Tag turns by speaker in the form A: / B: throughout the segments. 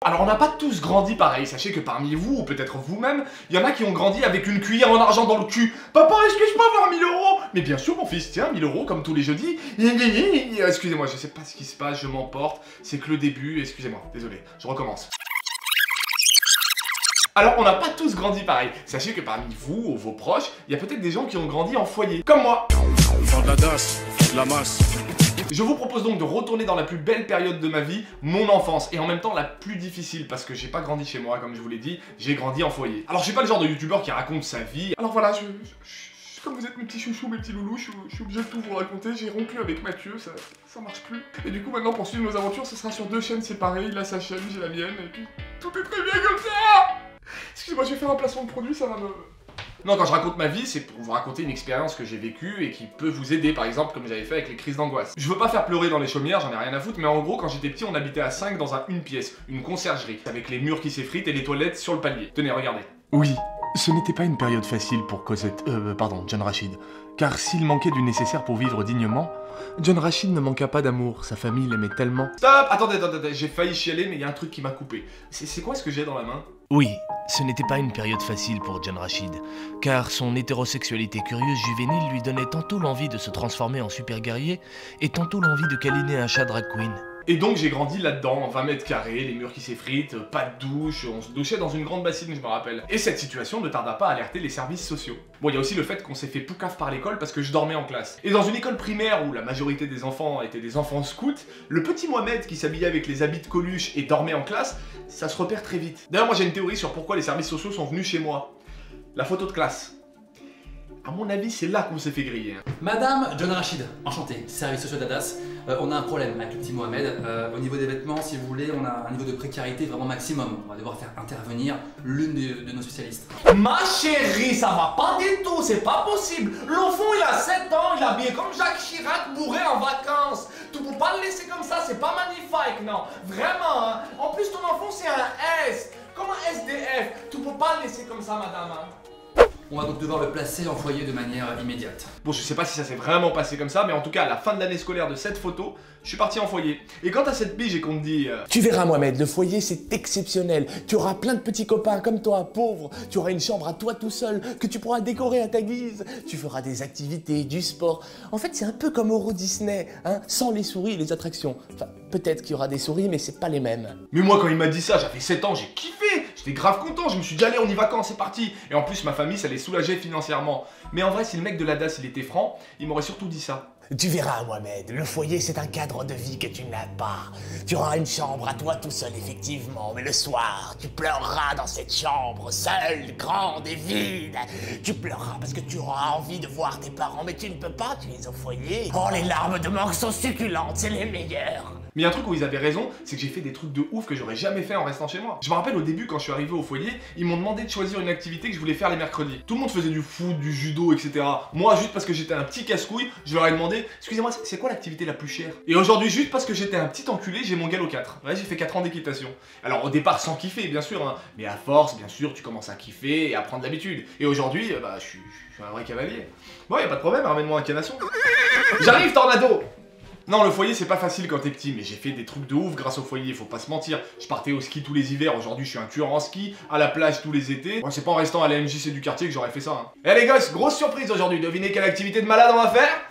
A: Alors on n'a pas tous grandi pareil, sachez que parmi vous, ou peut-être vous-même, il y en a qui ont grandi avec une cuillère en argent dans le cul. Papa, est-ce que je peux avoir 1000 €? Mais bien sûr mon fils, tiens, 1000 € comme tous les jeudis. Excusez-moi, je sais pas ce qui se passe, je m'emporte, c'est que le début, excusez-moi, désolé, je recommence. Alors on n'a pas tous grandi pareil, sachez que parmi vous ou vos proches, il y a peut-être des gens qui ont grandi en foyer, comme moi.
B: Faire de la dasse, de la masse.
A: Je vous propose donc de retourner dans la plus belle période de ma vie, mon enfance, et en même temps la plus difficile, parce que j'ai pas grandi chez moi, comme je vous l'ai dit, j'ai grandi en foyer. Alors je suis pas le genre de youtubeur qui raconte sa vie, alors voilà, comme vous êtes mes petits chouchous, mes petits loulous, je suis obligé de tout vous raconter, j'ai rompu avec Mathieu, ça marche plus. Et du coup maintenant pour suivre nos aventures, ce sera sur 2 chaînes séparées, il a sa chaîne, j'ai la mienne, et puis tout est très bien comme ça. Excusez-moi, je vais faire un placement de produit, ça va me... Non, quand je raconte ma vie, c'est pour vous raconter une expérience que j'ai vécue et qui peut vous aider, par exemple, comme j'avais fait avec les crises d'angoisse. Je veux pas faire pleurer dans les chaumières, j'en ai rien à foutre, mais en gros, quand j'étais petit, on habitait à 5 dans une pièce, une conciergerie, avec les murs qui s'effritent et les toilettes sur le palier. Tenez, regardez. Oui, ce n'était pas une période facile pour John Rachid. Car s'il manquait du nécessaire pour vivre dignement, John Rachid ne manqua pas d'amour, sa famille l'aimait tellement... Stop! Attendez, j'ai failli chialer, mais il y a un truc qui m'a coupé. C'est quoi ce que j'ai dans la main?
C: Oui, ce n'était pas une période facile pour John Rachid, car son hétérosexualité curieuse juvénile lui donnait tantôt l'envie de se transformer en super guerrier, et tantôt l'envie de câliner un chat drag queen.
A: Et donc j'ai grandi là-dedans, 20 mètres carrés, les murs qui s'effritent, pas de douche, on se douchait dans une grande bassine, je me rappelle. Et cette situation ne tarda pas à alerter les services sociaux. Bon, il y a aussi le fait qu'on s'est fait poucave par l'école parce que je dormais en classe. Et dans une école primaire où la majorité des enfants étaient des enfants scouts, le petit Mohamed qui s'habillait avec les habits de Coluche et dormait en classe, ça se repère très vite. D'ailleurs, moi j'ai une théorie sur pourquoi les services sociaux sont venus chez moi. La photo de classe. À mon avis, c'est là qu'on s'est fait griller.
D: Madame John Rachid, enchanté, service social d'Adas. On a un problème avec le petit Mohamed. Au niveau des vêtements, si vous voulez, on a un niveau de précarité vraiment maximum. On va devoir faire intervenir l'une de nos spécialistes.
A: Ma chérie, ça va pas du tout, c'est pas possible. L'enfant, il a 7 ans, il est habillé comme Jacques Chirac bourré en vacances. Tu peux pas le laisser comme ça, c'est pas magnifique, non. Vraiment, hein. En plus, ton enfant, c'est un S, comme un SDF. Tu peux pas le laisser comme ça, madame, hein.
D: On va donc devoir le placer en foyer de manière immédiate.
A: Bon, je sais pas si ça s'est vraiment passé comme ça, mais en tout cas, à la fin de l'année scolaire de cette photo, je suis parti en foyer. Et quand à cette pige et qu'on te dit...
E: Tu verras Mohamed, le foyer c'est exceptionnel. Tu auras plein de petits copains comme toi, pauvre. Tu auras une chambre à toi tout seul, que tu pourras décorer à ta guise. Tu feras des activités, du sport. En fait, c'est un peu comme Euro Disney, hein, sans les souris et les attractions. Enfin, peut-être qu'il y aura des souris, mais c'est pas les mêmes.
A: Mais moi, quand il m'a dit ça, j'avais 7 ans, j'ai kiffé. J'étais grave content, je me suis dit allez on y va quand c'est parti. Et en plus ma famille ça les soulageait financièrement. Mais en vrai si le mec de la DAS il était franc, il m'aurait surtout dit ça.
E: Tu verras Mohamed, le foyer c'est un cadre de vie que tu n'as pas. Tu auras une chambre à toi tout seul effectivement, mais le soir tu pleureras dans cette chambre, seule, grande et vide. Tu pleureras parce que tu auras envie de voir tes parents, mais tu ne peux pas, tu es au foyer. Oh les larmes de manque sont succulentes, c'est les meilleures.
A: Mais il y a un truc où ils avaient raison, c'est que j'ai fait des trucs de ouf que j'aurais jamais fait en restant chez moi. Je me rappelle au début quand je suis arrivé au foyer, ils m'ont demandé de choisir une activité que je voulais faire les mercredis. Tout le monde faisait du foot, du judo, etc. Moi, juste parce que j'étais un petit casse-couille, je leur ai demandé « Excusez-moi, c'est quoi l'activité la plus chère ?» Et aujourd'hui, juste parce que j'étais un petit enculé, j'ai mon galop 4. Ouais, j'ai fait 4 ans d'équitation. Alors au départ, sans kiffer, bien sûr, hein. Mais à force, bien sûr, tu commences à kiffer et à prendre l'habitude. Et aujourd'hui, bah, je suis un vrai cavalier. Bon, y a pas de problème, ramène-moi un canasson. J'arrive, tornado! Non, le foyer c'est pas facile quand t'es petit, mais j'ai fait des trucs de ouf grâce au foyer, faut pas se mentir. Je partais au ski tous les hivers, aujourd'hui je suis un tueur en ski, à la plage tous les étés. Moi c'est pas en restant à la MJC du quartier que j'aurais fait ça. Hein. Eh les gosses, grosse surprise aujourd'hui, devinez quelle activité de malade on va faire?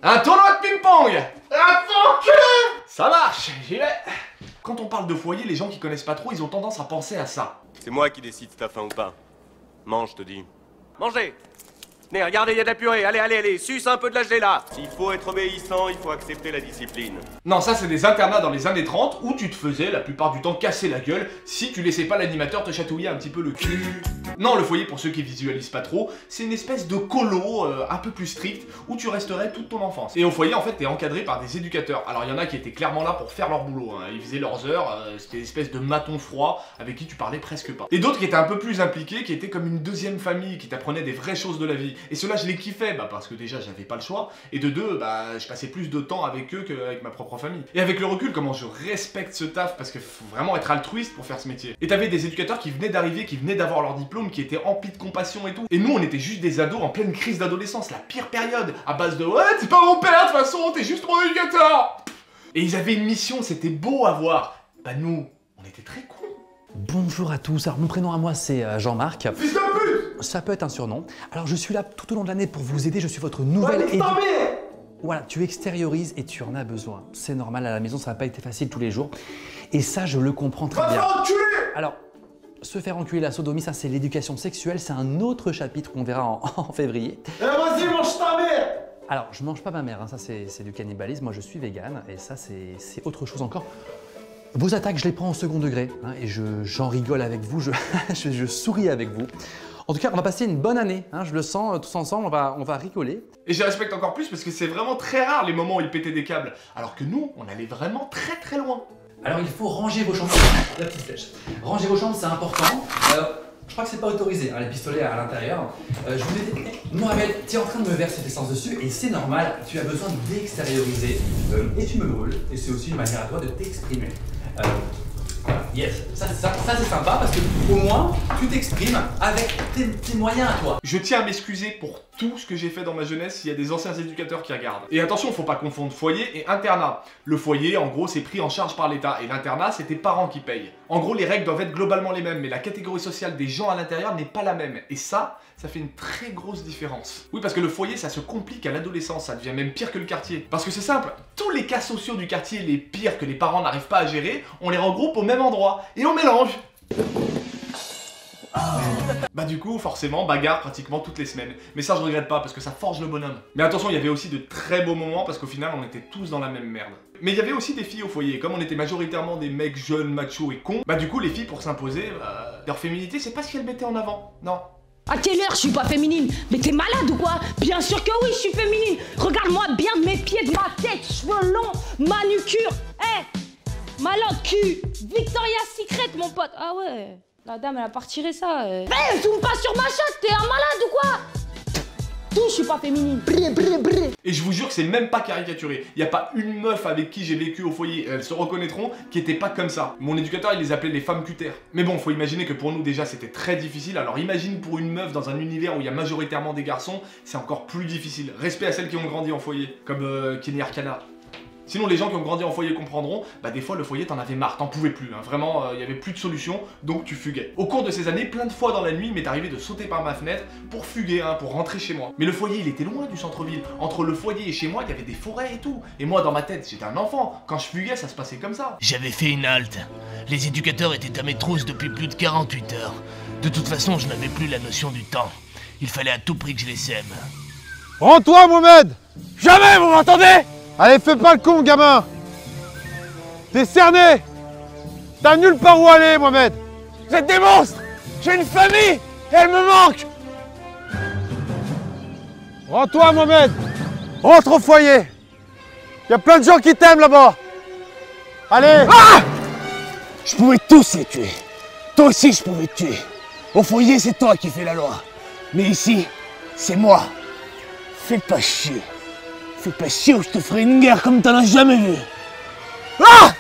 A: Un tournoi de ping-pong! Ça marche, j'y vais. Quand on parle de foyer, les gens qui connaissent pas trop, ils ont tendance à penser à ça.
F: C'est moi qui décide si t'as faim ou pas. Mange, je te dis. Mangez! Tenez, regardez, il y a de la purée. Allez, allez, allez, suce un peu de la gelée là. S'il faut être obéissant, il faut accepter la discipline.
A: Non, ça c'est des internats dans les années 30 où tu te faisais la plupart du temps casser la gueule si tu laissais pas l'animateur te chatouiller un petit peu le cul. Non, le foyer, pour ceux qui visualisent pas trop, c'est une espèce de colo un peu plus strict où tu resterais toute ton enfance. Et au foyer, en fait, t'es encadré par des éducateurs. Alors, il y en a qui étaient clairement là pour faire leur boulot. Hein. Ils faisaient leurs heures, c'était une espèce de maton froid avec qui tu parlais presque pas. Et d'autres qui étaient un peu plus impliqués, qui étaient comme une deuxième famille, qui t'apprenaient des vraies choses de la vie. Et ceux-là, je les kiffais, bah, parce que déjà, j'avais pas le choix. Et de deux, bah, je passais plus de temps avec eux qu'avec ma propre famille. Et avec le recul, comment je respecte ce taf, parce qu'il faut vraiment être altruiste pour faire ce métier. Et t'avais des éducateurs qui venaient d'arriver, qui venaient d'avoir leur diplôme, qui étaient emplis de compassion et tout. Et nous, on était juste des ados en pleine crise d'adolescence, la pire période, à base de « Ouais, t'es pas mon père, de toute façon, t'es juste mon éducateur !» Et ils avaient une mission, c'était beau à voir. Bah nous, on était très cons.
D: bonjour à tous. Alors mon prénom à moi c'est Jean-Marc.
A: Fils de pute!
D: Ça peut être un surnom. Alors je suis là tout au long de l'année pour vous aider, je suis votre nouvelle Voilà, tu extériorises et tu en as besoin. C'est normal, à la maison ça n'a pas été facile tous les jours. Et ça je le comprends très bien. Alors, se faire enculer, la sodomie, ça c'est l'éducation sexuelle, c'est un autre chapitre qu'on verra en février.
A: Vas-y, mange ta mère!
D: Alors, je mange pas ma mère, hein, ça c'est du cannibalisme, moi je suis vegan et ça c'est autre chose encore. Vos attaques, je les prends au second degré hein, et j'en rigole avec vous, je souris avec vous. En tout cas, on va passer une bonne année, hein, je le sens, tous ensemble, on va rigoler.
A: Et je respecte encore plus parce que c'est vraiment très rare les moments où il pétait des câbles, alors que nous, on allait vraiment très loin.
D: Alors il faut ranger vos chambres, la petite flèche. Ranger vos chambres, c'est important. Je crois que c'est pas autorisé, hein, les pistolets à l'intérieur. Je vous ai dit, Mohamed, tu es en train de me verser de l'essence dessus et c'est normal, tu as besoin d'extérioriser et tu me brûles. Et c'est aussi une manière à toi de t'exprimer. Voilà, yes, ça c'est sympa parce que au moins tu t'exprimes avec tes moyens à toi.
A: Je tiens à m'excuser pour tout ce que j'ai fait dans ma jeunesse s'il y a des anciens éducateurs qui regardent. Et attention, faut pas confondre foyer et internat. Le foyer, en gros, c'est pris en charge par l'État et l'internat, c'est tes parents qui payent. En gros, les règles doivent être globalement les mêmes, mais la catégorie sociale des gens à l'intérieur n'est pas la même. Et ça fait une très grosse différence. Oui, parce que le foyer, ça se complique à l'adolescence, ça devient même pire que le quartier. Parce que c'est simple, tous les cas sociaux du quartier, les pires que les parents n'arrivent pas à gérer, on les regroupe au même endroit et on mélange. Bah du coup, forcément, bagarre pratiquement toutes les semaines. Mais ça, je regrette pas parce que ça forge le bonhomme. Mais attention, il y avait aussi de très beaux moments parce qu'au final, on était tous dans la même merde. Mais il y avait aussi des filles au foyer. Comme on était majoritairement des mecs jeunes, machos et cons, bah du coup, les filles, pour s'imposer, leur féminité, c'est pas ce qu'elles mettaient en avant. Non.
G: À quelle heure je suis pas féminine? Mais t'es malade ou quoi? Bien sûr que oui, je suis féminine. Regarde-moi bien mes pieds, de ma tête, cheveux longs, manucure. Malin cul. Victoria's Secret, mon pote. Ah ouais, la dame, elle a pas retiré ça. Zoome pas sur ma chatte, t'es un malade ou quoi? Tout, je suis pas féminine.
A: Et je vous jure que c'est même pas caricaturé. Il y a pas une meuf avec qui j'ai vécu au foyer, elles se reconnaîtront, qui était pas comme ça. Mon éducateur, il les appelait les femmes cutères. Mais bon, faut imaginer que pour nous déjà c'était très difficile. Alors imagine pour une meuf dans un univers où il y a majoritairement des garçons, c'est encore plus difficile. Respect à celles qui ont grandi en foyer, comme Kenny Arcana. Sinon, les gens qui ont grandi en foyer comprendront, bah des fois le foyer t'en avais marre, t'en pouvais plus, hein. Vraiment, il y avait plus de solution, donc tu fuguais. Au cours de ces années, plein de fois dans la nuit, il m'est arrivé de sauter par ma fenêtre pour fuguer, hein, pour rentrer chez moi. Mais le foyer, il était loin du centre-ville. Entre le foyer et chez moi, il y avait des forêts et tout. Et moi, dans ma tête, j'étais un enfant. Quand je fuguais, ça se passait comme ça.
C: J'avais fait une halte. Les éducateurs étaient à mes trousses depuis plus de 48 heures. De toute façon, je n'avais plus la notion du temps. Il fallait à tout prix que je les sème.
H: Rends-toi, Mohamed! Jamais, vous m'entendez? Allez, fais pas le con, gamin! T'es cerné! T'as nulle part où aller, Mohamed! Vous êtes des monstres! J'ai une famille! Et elle me manque! Rends-toi, Mohamed! Rentre au foyer! Y a plein de gens qui t'aiment là-bas! Allez!
E: Ah! Je pouvais tous les tuer. Toi aussi, je pouvais te tuer. Au foyer, c'est toi qui fais la loi. Mais ici, c'est moi. Fais pas chier. Fais pas chier ou je te ferai une guerre comme t'en as jamais vu. Ah!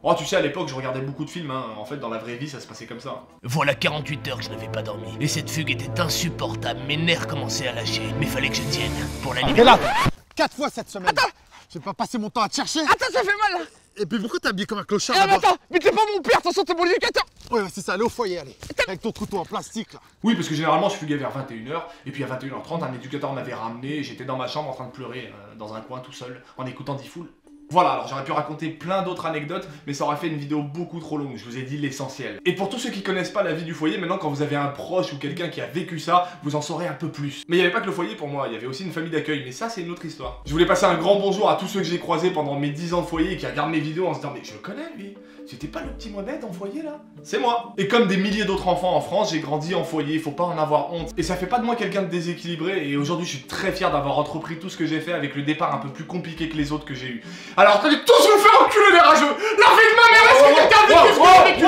A: Oh, tu sais, à l'époque, je regardais beaucoup de films, hein. En fait, dans la vraie vie, ça se passait comme ça.
C: Voilà 48 heures que je n'avais pas dormi. Et cette fugue était insupportable, mes nerfs commençaient à lâcher. Mais fallait que je tienne pour la
H: T'es
C: liberté.
H: là 4 fois cette semaine. Attends! Je vais pas passer mon temps à te chercher.
I: Attends, ça fait mal là.
H: Et puis pourquoi t'es habillé comme un clochard?
I: Eh mais attends, mais t'es pas mon père, attention, t'es mon éducateur.
H: Ouais, c'est ça, allez au foyer, allez. Avec ton couteau en plastique là.
A: Oui, parce que généralement, je fuguais vers 21h, et puis à 21h30, un éducateur m'avait ramené, et j'étais dans ma chambre en train de pleurer, dans un coin tout seul, en écoutant D-Fool. Voilà, alors j'aurais pu raconter plein d'autres anecdotes, mais ça aurait fait une vidéo beaucoup trop longue, je vous ai dit l'essentiel. Et pour tous ceux qui connaissent pas la vie du foyer, maintenant quand vous avez un proche ou quelqu'un qui a vécu ça, vous en saurez un peu plus. Mais il n'y avait pas que le foyer pour moi, il y avait aussi une famille d'accueil, mais ça c'est une autre histoire. Je voulais passer un grand bonjour à tous ceux que j'ai croisés pendant mes 10 ans de foyer et qui regardent mes vidéos en se disant mais je le connais lui, c'était pas le petit Mohamed en foyer là? C'est moi. Et comme des milliers d'autres enfants en France, j'ai grandi en foyer, faut pas en avoir honte. Et ça fait pas de moi quelqu'un de déséquilibré, et aujourd'hui je suis très fier d'avoir entrepris tout ce que j'ai fait avec le départ un peu plus compliqué que les autres que j'ai eu. Alors attendez, tous vous faire enculer les rageux! La vie de ma mère, est-ce que quelqu'un a vécu ce que j'ai vécu?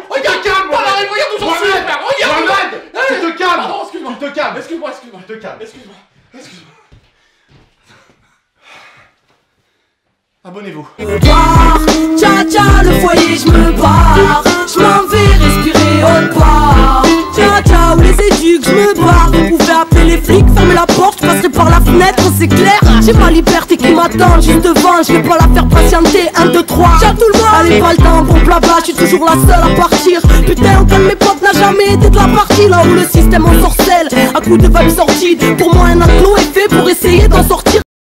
A: Regarde, calme! Regarde d'où j'en suis, frère! Regarde! Tu te calmes! Pardon, excuse-moi! Tu te calmes! Excuse-moi, tu te calmes! Excuse-moi! Abonnez-vous.
J: Tcha tcha, le foyer, je me barre. Je m'en vais respirer autre part. Tcha tcha, où les éduques, je me barre. Vous pouvez appeler les flics, fermez la porte, je passerai par la fenêtre, c'est c'est clair. J'ai ma liberté qui m'attend juste devant. Je vais pas la faire patienter, 1, 2, 3. J'ai tout le monde. Allez, pas le temps, bon blabla, je suis toujours la seule à partir. Putain, aucun de mes potes n'a jamais été de la partie. Là où le système en sorcelle, à coup de vibes sorties. Pour moi, un enclos est fait pour essayer d'en sortir.